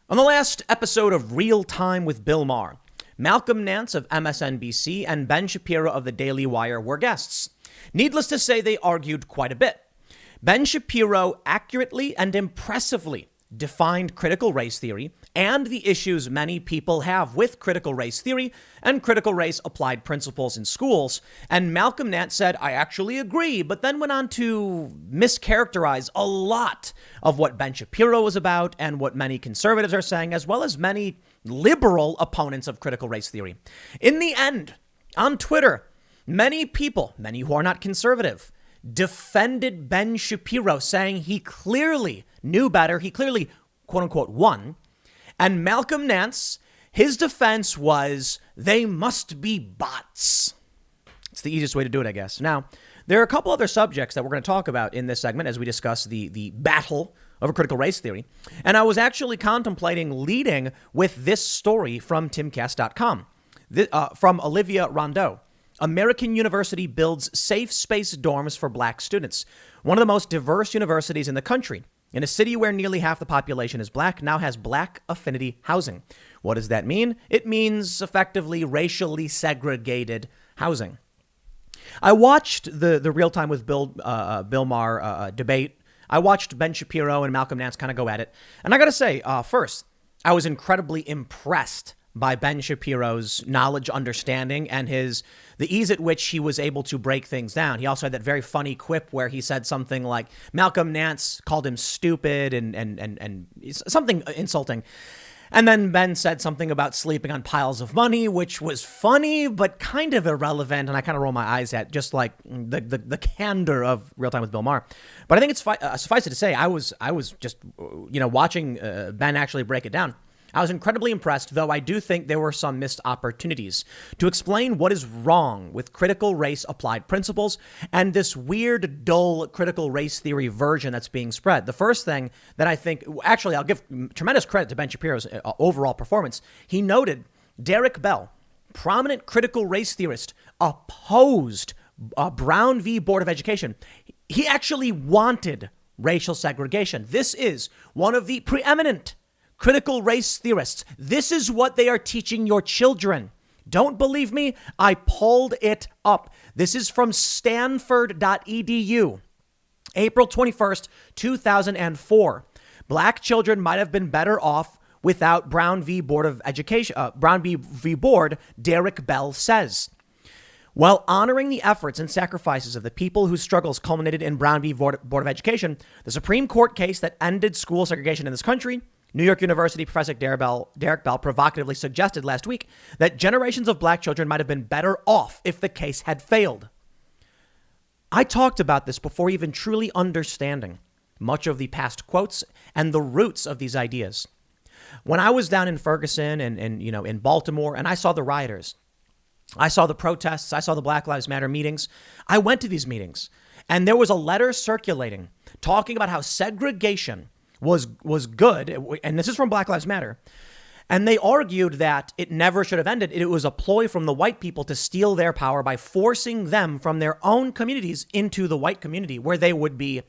On the last episode of Real Time with Bill Maher, Malcolm Nance of MSNBC and Ben Shapiro of the Daily Wire were guests. Needless to say, they argued quite a bit. Ben Shapiro accurately and impressively defined critical race theory and the issues many people have with critical race theory and critical race applied principles in schools. And Malcolm Nance said, I actually agree, but then went on to mischaracterize a lot of what Ben Shapiro was about and what many conservatives are saying, as well as many liberal opponents of critical race theory. In the end, on Twitter, many people, many who are not conservative, defended Ben Shapiro, saying he clearly knew better. He clearly, quote unquote, won. And Malcolm Nance, his defense was they must be bots. It's the easiest way to do it, I guess. Now, there are a couple other subjects that we're going to talk about in this segment as we discuss the battle over critical race theory. And I was actually contemplating leading with this story from timcast.com from Olivia Rondeau. American University builds safe space dorms for black students. One of the most diverse universities in the country, in a city where nearly half the population is black, now has black affinity housing. What does that mean? It means effectively racially segregated housing. I watched the Real Time with Bill Maher debate. I watched Ben Shapiro and Malcolm Nance kind of go at it. And I got to say, first, I was incredibly impressed by Ben Shapiro's knowledge, understanding, and the ease at which he was able to break things down. He also had that very funny quip where he said something like Malcolm Nance called him stupid and something insulting. And then Ben said something about sleeping on piles of money, which was funny, but kind of irrelevant. And I kind of roll my eyes at just like the candor of Real Time with Bill Maher. But I think it's suffice it to say, I was just, watching Ben actually break it down. I was incredibly impressed, though I do think there were some missed opportunities to explain what is wrong with critical race applied principles and this weird, dull critical race theory version that's being spread. The first thing that I think, actually, I'll give tremendous credit to Ben Shapiro's overall performance. He noted Derek Bell, prominent critical race theorist, opposed Brown v. Board of Education. He actually wanted racial segregation. This is one of the preeminent critical race theorists. This is what they are teaching your children. Don't believe me? I pulled it up. This is from stanford.edu, April 21st, 2004. Black children might have been better off without Brown v. Board of Education. Brown v. Board, Derek Bell says. While honoring the efforts and sacrifices of the people whose struggles culminated in Brown v. Board of Education, the Supreme Court case that ended school segregation in this country, New York University Professor Derek Bell provocatively suggested last week that generations of black children might have been better off if the case had failed. I talked about this before even truly understanding much of the past quotes and the roots of these ideas. When I was down in Ferguson and in Baltimore, and I saw the rioters, I saw the protests, I saw the Black Lives Matter meetings, I went to these meetings, and there was a letter circulating talking about how segregation was good, and this is from Black Lives Matter, and they argued that it never should have ended. It was a ploy from the white people to steal their power by forcing them from their own communities into the white community where they would be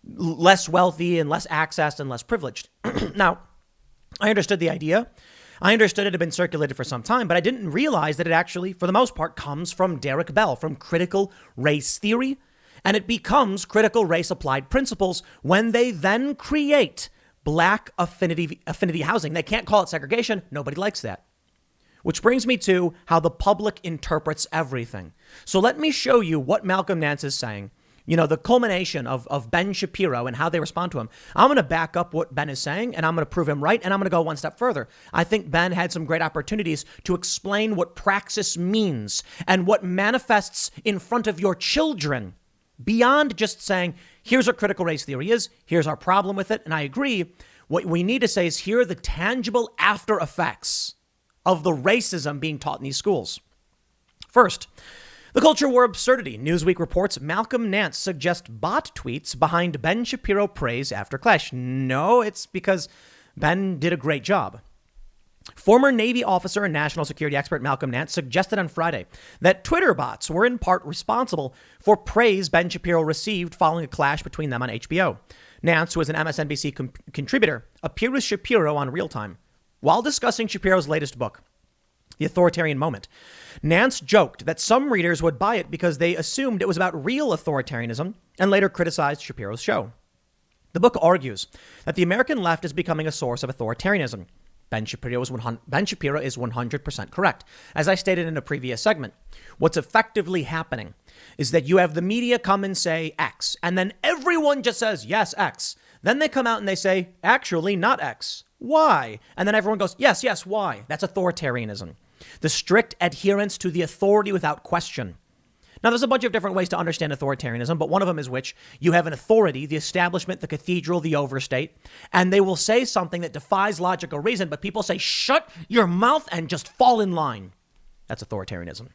less wealthy and less accessed and less privileged. Now, I understood the idea. I understood it had been circulated for some time, but I didn't realize that it actually, for the most part, comes from Derek Bell, from critical race theory. And it becomes critical race applied principles when they then create black affinity housing. They can't call it segregation. Nobody likes that. Which brings me to how the public interprets everything. So let me show you what Malcolm Nance is saying. The culmination of Ben Shapiro and how they respond to him. I'm going to back up what Ben is saying, and I'm going to prove him right, and I'm going to go one step further. I think Ben had some great opportunities to explain what praxis means and what manifests in front of your children. Beyond just saying, here's what critical race theory is, here's our problem with it, and I agree. What we need to say is here are the tangible after effects of the racism being taught in these schools. First, the culture war absurdity. Newsweek reports Malcolm Nance suggests bot tweets behind Ben Shapiro praise after clash. No, it's because Ben did a great job. Former Navy officer and national security expert Malcolm Nance suggested on Friday that Twitter bots were in part responsible for praise Ben Shapiro received following a clash between them on HBO. Nance, who is an MSNBC contributor, appeared with Shapiro on Real Time. While discussing Shapiro's latest book, The Authoritarian Moment, Nance joked that some readers would buy it because they assumed it was about real authoritarianism and later criticized Shapiro's show. The book argues that the American left is becoming a source of authoritarianism. Ben Shapiro is 100% correct. As I stated in a previous segment, what's effectively happening is that you have the media come and say X, and then everyone just says, yes, X. Then they come out and they say, actually, not X. Why? And then everyone goes, yes, yes, why? That's authoritarianism. The strict adherence to the authority without question. Now, there's a bunch of different ways to understand authoritarianism, but one of them is which you have an authority, the establishment, the cathedral, the overstate, and they will say something that defies logic or reason, but people say, shut your mouth and just fall in line. That's authoritarianism.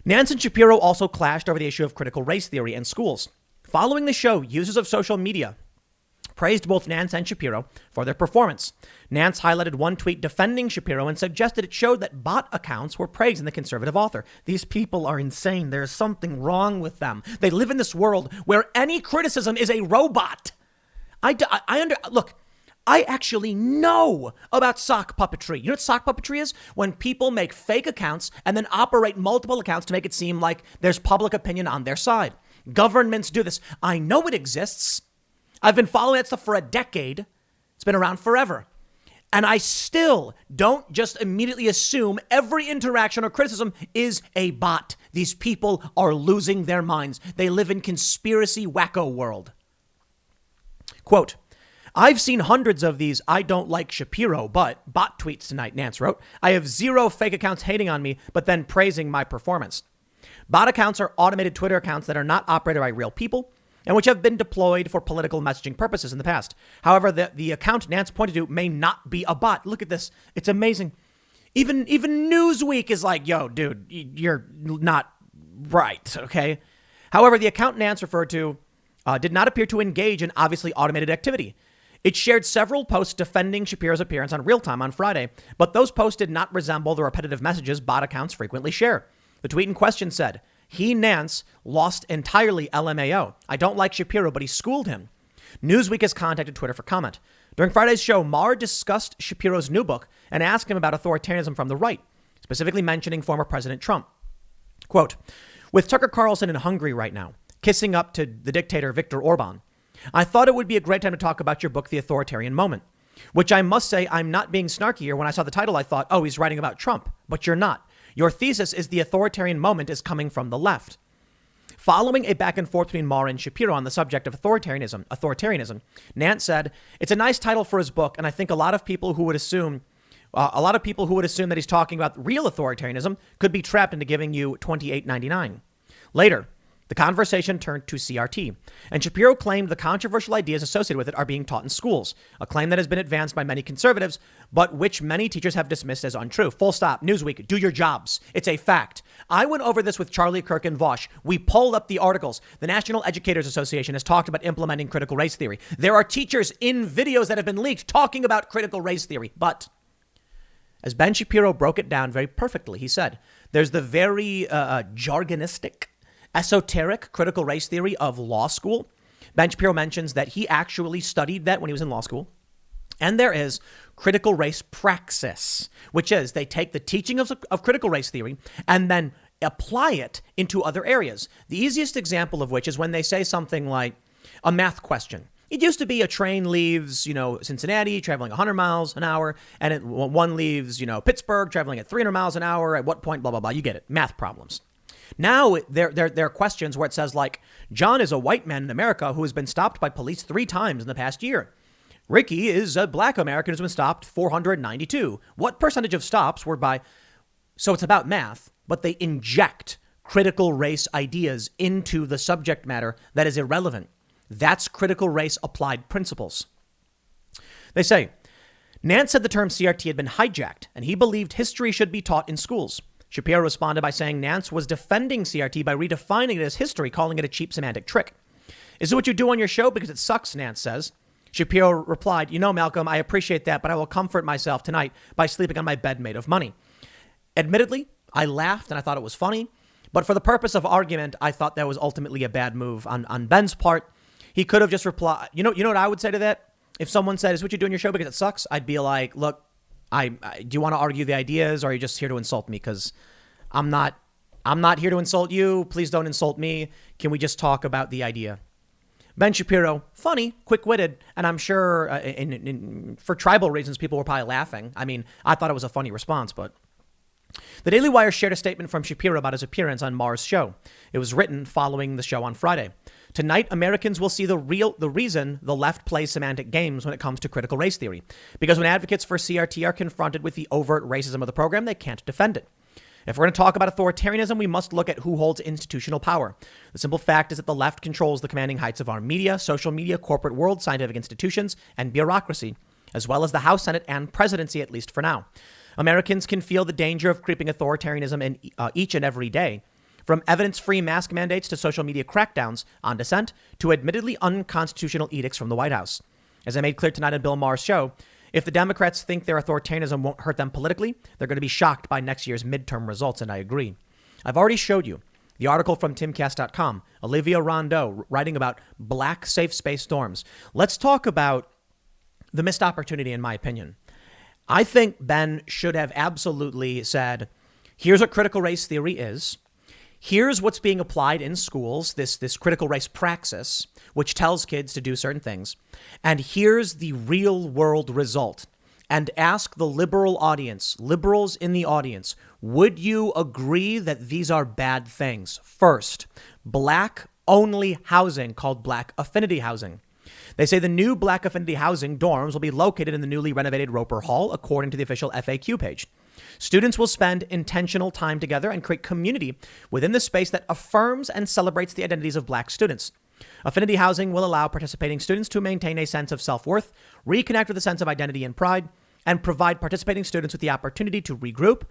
Nance and Shapiro also clashed over the issue of critical race theory in schools. Following the show, users of social media praised both Nance and Shapiro for their performance. Nance highlighted one tweet defending Shapiro and suggested it showed that bot accounts were praising the conservative author. These people are insane. There's something wrong with them. They live in this world where any criticism is a robot. Look, I actually know about sock puppetry. You know what sock puppetry is? When people make fake accounts and then operate multiple accounts to make it seem like there's public opinion on their side. Governments do this. I know it exists. I've been following that stuff for a decade. It's been around forever. And I still don't just immediately assume every interaction or criticism is a bot. These people are losing their minds. They live in conspiracy wacko world. Quote, I've seen hundreds of these I don't like Shapiro, but bot tweets tonight, Nance wrote. I have zero fake accounts hating on me, but then praising my performance. Bot accounts are automated Twitter accounts that are not operated by real people and which have been deployed for political messaging purposes in the past. However, the account Nance pointed to may not be a bot. Look at this. It's amazing. Even Newsweek is like, yo, dude, you're not right, okay? However, the account Nance referred to did not appear to engage in obviously automated activity. It shared several posts defending Shapiro's appearance on Real Time on Friday, but those posts did not resemble the repetitive messages bot accounts frequently share. The tweet in question said, he, Nance, lost entirely LMAO. I don't like Shapiro, but he schooled him. Newsweek has contacted Twitter for comment. During Friday's show, Maher discussed Shapiro's new book and asked him about authoritarianism from the right, specifically mentioning former President Trump. Quote, with Tucker Carlson in Hungary right now, kissing up to the dictator Viktor Orban, I thought it would be a great time to talk about your book, The Authoritarian Moment, which I must say I'm not being snarky here. When I saw the title, I thought, oh, he's writing about Trump, but you're not. Your thesis is the authoritarian moment is coming from the left. Following a back and forth between Maher and Shapiro on the subject of authoritarianism, Nance said, it's a nice title for his book, and I think a lot of people who would assume that he's talking about real authoritarianism could be trapped into giving you $28.99. Later, the conversation turned to CRT, and Shapiro claimed the controversial ideas associated with it are being taught in schools, a claim that has been advanced by many conservatives, but which many teachers have dismissed as untrue. Full stop. Newsweek, do your jobs. It's a fact. I went over this with Charlie Kirk and Vosh. We pulled up the articles. The National Educators Association has talked about implementing critical race theory. There are teachers in videos that have been leaked talking about critical race theory. But as Ben Shapiro broke it down very perfectly, he said, there's the very jargonistic, esoteric critical race theory of law school. Ben Shapiro mentions that he actually studied that when he was in law school. And there is critical race praxis, which is they take the teaching of critical race theory and then apply it into other areas. The easiest example of which is when they say something like a math question. It used to be a train leaves, Cincinnati traveling 100 miles an hour, and one leaves, Pittsburgh traveling at 300 miles an hour. At what point, blah, blah, blah. You get it. Math problems. Now there are questions where it says like, John is a white man in America who has been stopped by police 3 times in the past year. Ricky is a black American who's been stopped 492. What percentage of stops were by? So it's about math, but they inject critical race ideas into the subject matter that is irrelevant. That's critical race applied principles. They say, Nance said the term CRT had been hijacked and he believed history should be taught in schools. Shapiro responded by saying Nance was defending CRT by redefining it as history, calling it a cheap semantic trick. Is it what you do on your show? Because it sucks, Nance says. Shapiro replied, Malcolm, I appreciate that, but I will comfort myself tonight by sleeping on my bed made of money. Admittedly, I laughed and I thought it was funny, but for the purpose of argument, I thought that was ultimately a bad move on Ben's part. He could have just replied, you know what I would say to that? If someone said, is what you do in your show because it sucks? I'd be like, look, do you want to argue the ideas or are you just here to insult me? Because I'm not here to insult you. Please don't insult me. Can we just talk about the idea? Ben Shapiro, funny, quick-witted, and I'm sure for tribal reasons, people were probably laughing. I mean, I thought it was a funny response, but the Daily Wire shared a statement from Shapiro about his appearance on Maher's show. It was written following the show on Friday. Tonight, Americans will see the reason the left plays semantic games when it comes to critical race theory. Because when advocates for CRT are confronted with the overt racism of the program, they can't defend it. If we're going to talk about authoritarianism, we must look at who holds institutional power. The simple fact is that the left controls the commanding heights of our media, social media, corporate world, scientific institutions, and bureaucracy, as well as the House, Senate, and presidency, at least for now. Americans can feel the danger of creeping authoritarianism in each and every day. From evidence-free mask mandates to social media crackdowns on dissent to admittedly unconstitutional edicts from the White House. As I made clear tonight on Bill Maher's show, if the Democrats think their authoritarianism won't hurt them politically, they're going to be shocked by next year's midterm results, and I agree. I've already showed you the article from timcast.com, Olivia Rondeau writing about black safe space dorms. Let's talk about the missed opportunity, in my opinion. I think Ben should have absolutely said, here's what critical race theory is. Here's what's being applied in schools, this critical race praxis, which tells kids to do certain things. And here's the real world result. And ask the liberal audience, liberals in the audience, would you agree that these are bad things? First, black only housing called black affinity housing. They say the new black affinity housing dorms will be located in the newly renovated Roper Hall, according to the official FAQ page. Students will spend intentional time together and create community within the space that affirms and celebrates the identities of black students. Affinity housing will allow participating students to maintain a sense of self-worth, reconnect with a sense of identity and pride, and provide participating students with the opportunity to regroup,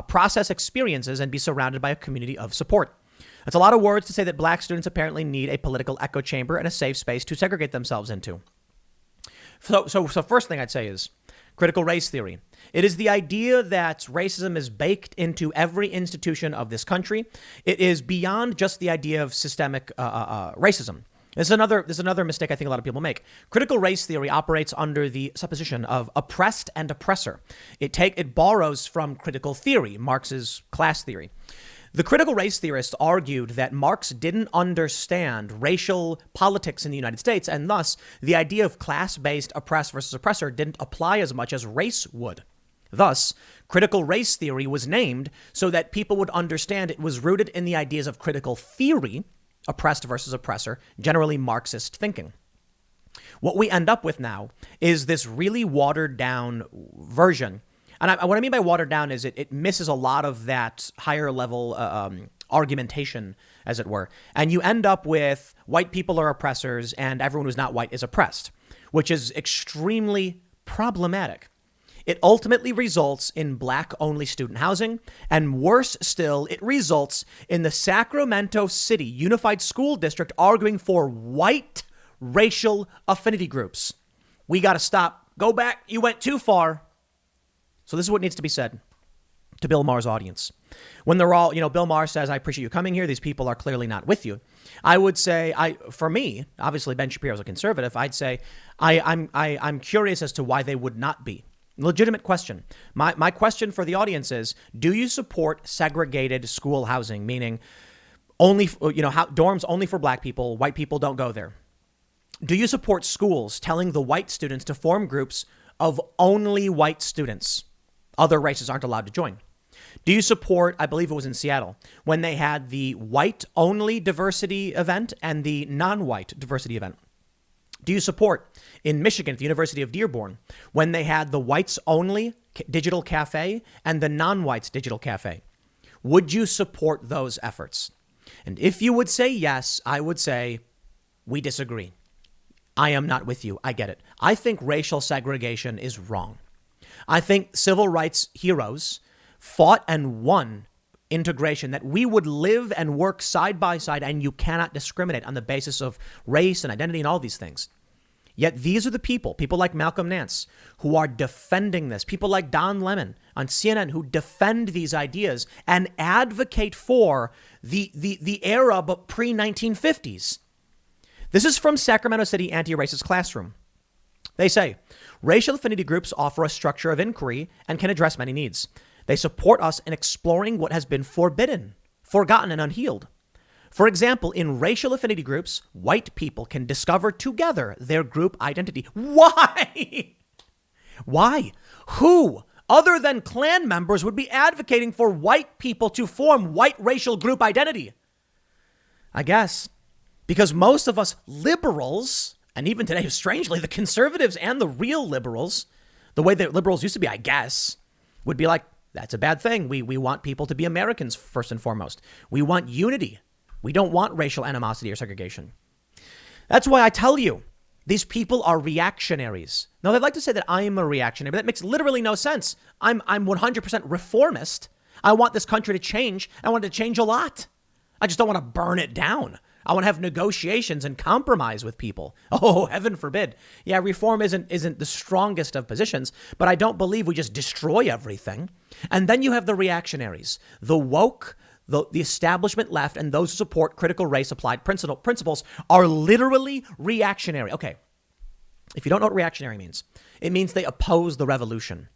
process experiences, and be surrounded by a community of support. That's a lot of words to say that black students apparently need a political echo chamber and a safe space to segregate themselves into. So first thing I'd say is critical race theory. It is the idea that racism is baked into every institution of this country. It is beyond just the idea of systemic racism. This is another mistake I think a lot of people make. Critical race theory operates under the supposition of oppressed and oppressor. It borrows from critical theory, Marx's class theory. The critical race theorists argued that Marx didn't understand racial politics in the United States, and thus the idea of class-based oppressed versus oppressor didn't apply as much as race would. Thus, critical race theory was named so that people would understand it was rooted in the ideas of critical theory, oppressed versus oppressor, generally Marxist thinking. What we end up with now is this really watered down version. And what I mean by watered down is it misses a lot of that higher level argumentation, as it were. And you end up with white people are oppressors and everyone who's not white is oppressed, which is extremely problematic. It ultimately results in black-only student housing, and worse still, it results in the Sacramento City Unified School District arguing for white racial affinity groups. We got to stop. Go back. You went too far. So this is what needs to be said to Bill Maher's audience. When they're all, Bill Maher says, I appreciate you coming here. These people are clearly not with you. I would say, for me, obviously Ben Shapiro's a conservative. I'd say I'm curious as to why they would not be. Legitimate question. My question for the audience is, do you support segregated school housing, meaning only, dorms only for black people, white people don't go there? Do you support schools telling the white students to form groups of only white students? Other races aren't allowed to join. Do you support, I believe it was in Seattle, when they had the white-only diversity event and the non-white diversity event? Do you support, in Michigan at the University of Dearborn, when they had the whites-only digital cafe and the non-whites digital cafe? Would you support those efforts? And if you would say yes, I would say, we disagree. I am not with you. I get it. I think racial segregation is wrong. I think civil rights heroes fought and won integration, that we would live and work side by side and you cannot discriminate on the basis of race and identity and all these things. Yet these are the people like Malcolm Nance, who are defending this. People like Don Lemon on CNN who defend these ideas and advocate for the era but pre-1950s. This is from Sacramento City Anti-Racist Classroom. They say, racial affinity groups offer a structure of inquiry and can address many needs. They support us in exploring what has been forbidden, forgotten, and unhealed. For example, in racial affinity groups, white people can discover together their group identity. Why? Why? Who, other than Klan members, would be advocating for white people to form white racial group identity? I guess because most of us liberals, and even today, strangely, the conservatives and the real liberals, the way that liberals used to be, I guess, would be like, that's a bad thing. We want people to be Americans first and foremost. We want unity. We don't want racial animosity or segregation. That's why I tell you, these people are reactionaries. Now, they'd like to say that I'm a reactionary, but that makes literally no sense. I'm 100% reformist. I want this country to change. I want it to change a lot. I just don't want to burn it down. I want to have negotiations and compromise with people. Oh, heaven forbid. Yeah, reform isn't the strongest of positions, but I don't believe we just destroy everything. And then you have the reactionaries, the woke, the establishment left, and those who support critical race applied principles are literally reactionary. Okay, if you don't know what reactionary means, it means they oppose the revolution.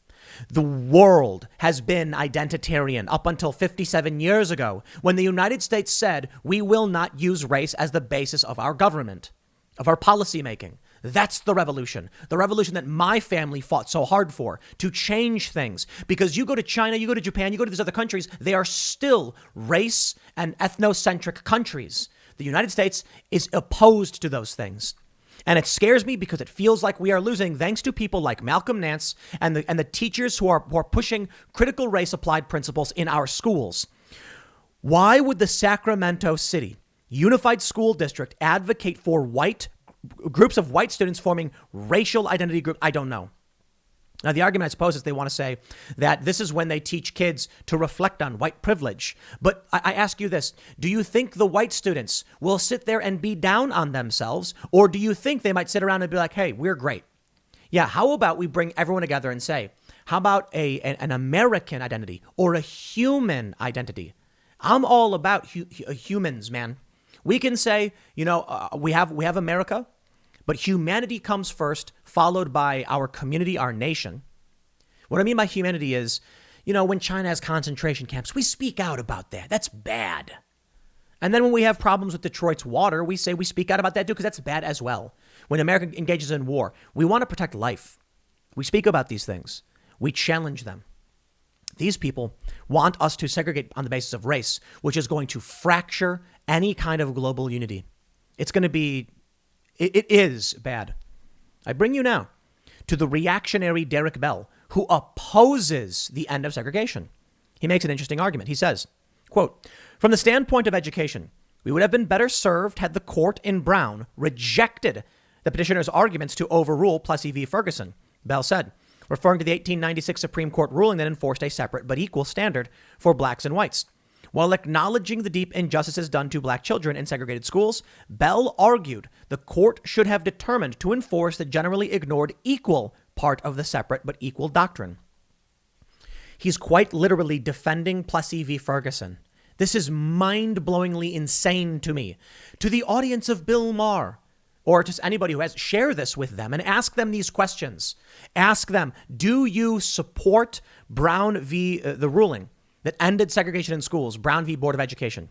The world has been identitarian up until 57 years ago, when the United States said we will not use race as the basis of our government, of our policymaking. That's the revolution that my family fought so hard for, to change things. Because you go to China, you go to Japan, you go to these other countries, they are still race and ethnocentric countries. The United States is opposed to those things. And it scares me because it feels like we are losing, thanks to people like Malcolm Nance and the teachers who are pushing critical race applied principles in our schools. Why would the Sacramento City Unified School District advocate for groups of white students forming racial identity groups? I don't know. Now, the argument, I suppose, is they want to say that this is when they teach kids to reflect on white privilege. But I ask you this. Do you think the white students will sit there and be down on themselves? Or do you think they might sit around and be like, hey, we're great? Yeah, how about we bring everyone together and say, how about an American identity or a human identity? I'm all about humans, man. We can say, we have America. But humanity comes first, followed by our community, our nation. What I mean by humanity is, when China has concentration camps, we speak out about that. That's bad. And then when we have problems with Detroit's water, we say we speak out about that too, because that's bad as well. When America engages in war, we want to protect life. We speak about these things. We challenge them. These people want us to segregate on the basis of race, which is going to fracture any kind of global unity. It is bad. I bring you now to the reactionary Derek Bell, who opposes the end of segregation. He makes an interesting argument. He says, quote, from the standpoint of education, we would have been better served had the court in Brown rejected the petitioner's arguments to overrule Plessy v. Ferguson. Bell said, referring to the 1896 Supreme Court ruling that enforced a separate but equal standard for blacks and whites. While acknowledging the deep injustices done to black children in segregated schools, Bell argued the court should have determined to enforce the generally ignored equal part of the separate but equal doctrine. He's quite literally defending Plessy v. Ferguson. This is mind-blowingly insane to me. To the audience of Bill Maher, or just anybody who has, share this with them and ask them these questions. Ask them, do you support Brown v. The ruling that ended segregation in schools, Brown v. Board of Education?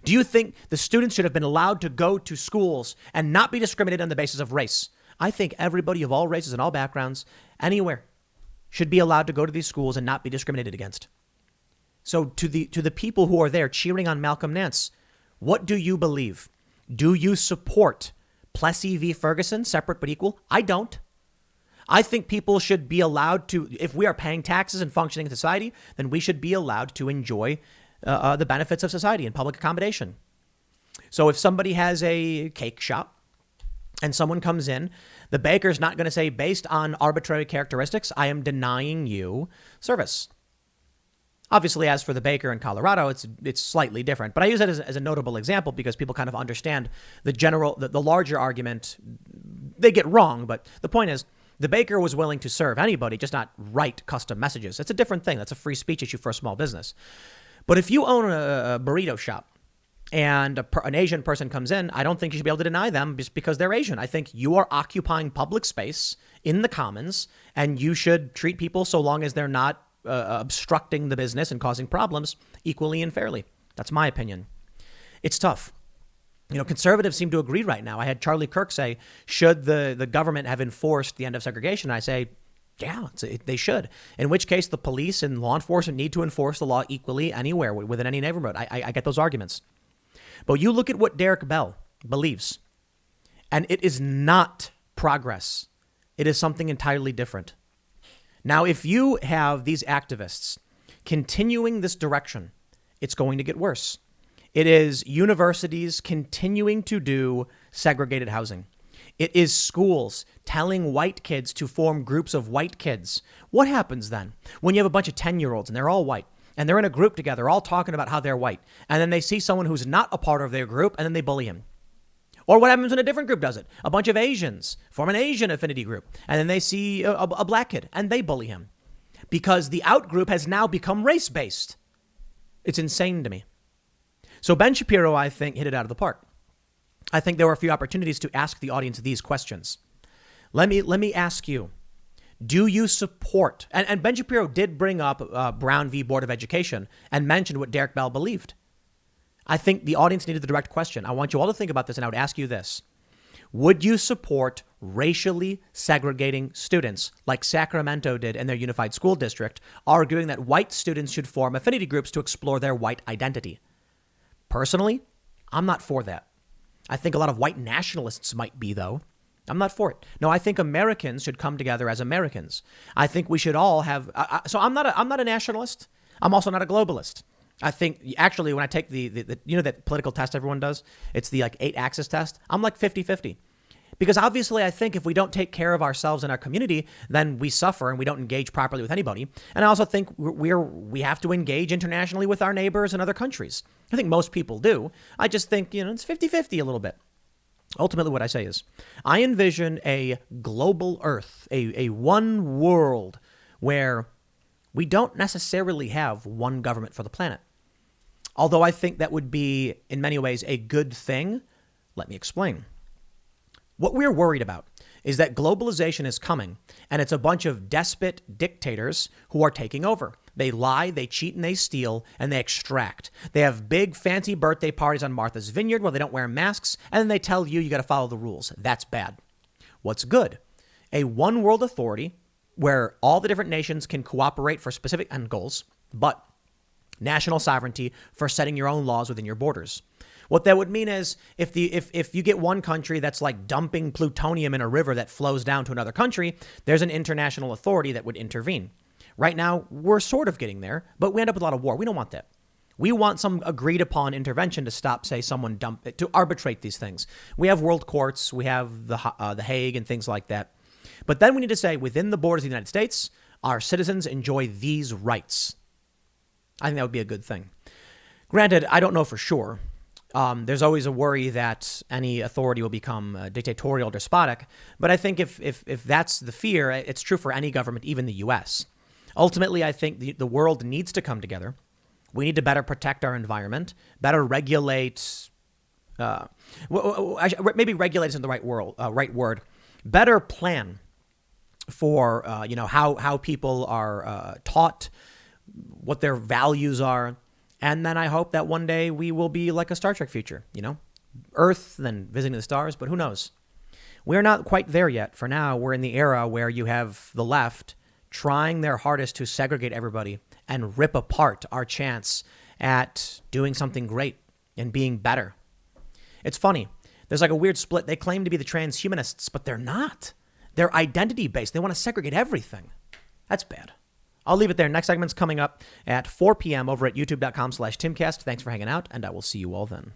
Do you think the students should have been allowed to go to schools and not be discriminated on the basis of race? I think everybody of all races and all backgrounds, anywhere, should be allowed to go to these schools and not be discriminated against. So to the people who are there cheering on Malcolm Nance, what do you believe? Do you support Plessy v. Ferguson, separate but equal? I don't. I think people should be allowed to, if we are paying taxes and functioning in society, then we should be allowed to enjoy the benefits of society and public accommodation. So if somebody has a cake shop and someone comes in, the baker's not going to say, based on arbitrary characteristics, I am denying you service. Obviously, as for the baker in Colorado, it's slightly different. But I use it as a notable example because people kind of understand the larger argument. They get wrong, but the point is, the baker was willing to serve anybody, just not write custom messages. That's a different thing. That's a free speech issue for a small business. But if you own a burrito shop and an Asian person comes in, I don't think you should be able to deny them just because they're Asian. I think you are occupying public space in the commons, and you should treat people, so long as they're not obstructing the business and causing problems, equally and fairly. That's my opinion. It's tough. Conservatives seem to agree right now. I had Charlie Kirk say, should the government have enforced the end of segregation? I say, yeah, they should. In which case, the police and law enforcement need to enforce the law equally anywhere within any neighborhood. I get those arguments. But you look at what Derek Bell believes, and it is not progress. It is something entirely different. Now, if you have these activists continuing this direction, it's going to get worse. It is universities continuing to do segregated housing. It is schools telling white kids to form groups of white kids. What happens then when you have a bunch of 10-year-olds and they're all white and they're in a group together, all talking about how they're white, and then they see someone who's not a part of their group and then they bully him? Or what happens when a different group does it? A bunch of Asians form an Asian affinity group, and then they see a black kid and they bully him because the out group has now become race-based. It's insane to me. So Ben Shapiro, I think, hit it out of the park. I think there were a few opportunities to ask the audience these questions. Let me ask you, do you support, and Ben Shapiro did bring up Brown v. Board of Education and mentioned what Derek Bell believed. I think the audience needed the direct question. I want you all to think about this, and I would ask you this. Would you support racially segregating students like Sacramento did in their unified school district, arguing that white students should form affinity groups to explore their white identity? Personally, I'm not for that. I think a lot of white nationalists might be, though. I'm not for it. No, I think Americans should come together as Americans. I think we should all have. So I'm not a nationalist. I'm also not a globalist. I think actually when I take the that political test everyone does, it's the 8-axis test. I'm like 50-50. Because obviously I think if we don't take care of ourselves and our community, then we suffer and we don't engage properly with anybody. And I also think we have to engage internationally with our neighbors and other countries. I think most people do. I just think, it's 50-50 a little bit. Ultimately, what I say is I envision a global Earth, a one world where we don't necessarily have one government for the planet. Although I think that would be, in many ways, a good thing. Let me explain. What we're worried about is that globalization is coming, and it's a bunch of despot dictators who are taking over. They lie, they cheat, and they steal, and they extract. They have big, fancy birthday parties on Martha's Vineyard where they don't wear masks, and then they tell you got to follow the rules. That's bad. What's good? A one world authority where all the different nations can cooperate for specific end goals, but national sovereignty for setting your own laws within your borders. What that would mean is if you get one country that's like dumping plutonium in a river that flows down to another country, there's an international authority that would intervene. Right now, we're sort of getting there, but we end up with a lot of war. We don't want that. We want some agreed upon intervention to stop, say, to arbitrate these things. We have world courts, we have the Hague and things like that. But then we need to say within the borders of the United States, our citizens enjoy these rights. I think that would be a good thing. Granted, I don't know for sure. There's always a worry that any authority will become dictatorial, despotic. But I think if that's the fear, it's true for any government, even the U.S. Ultimately, I think the world needs to come together. We need to better protect our environment, better regulate. Maybe regulate isn't the right word. Better plan for how people are taught, what their values are. And then I hope that one day we will be like a Star Trek future, Earth, then visiting the stars, but who knows? We're not quite there yet. For now, we're in the era where you have the left trying their hardest to segregate everybody and rip apart our chance at doing something great and being better. It's funny. There's like a weird split. They claim to be the transhumanists, but they're not. They're identity-based. They want to segregate everything. That's bad. I'll leave it there. Next segment's coming up at 4 p.m. over at youtube.com/Timcast. Thanks for hanging out, and I will see you all then.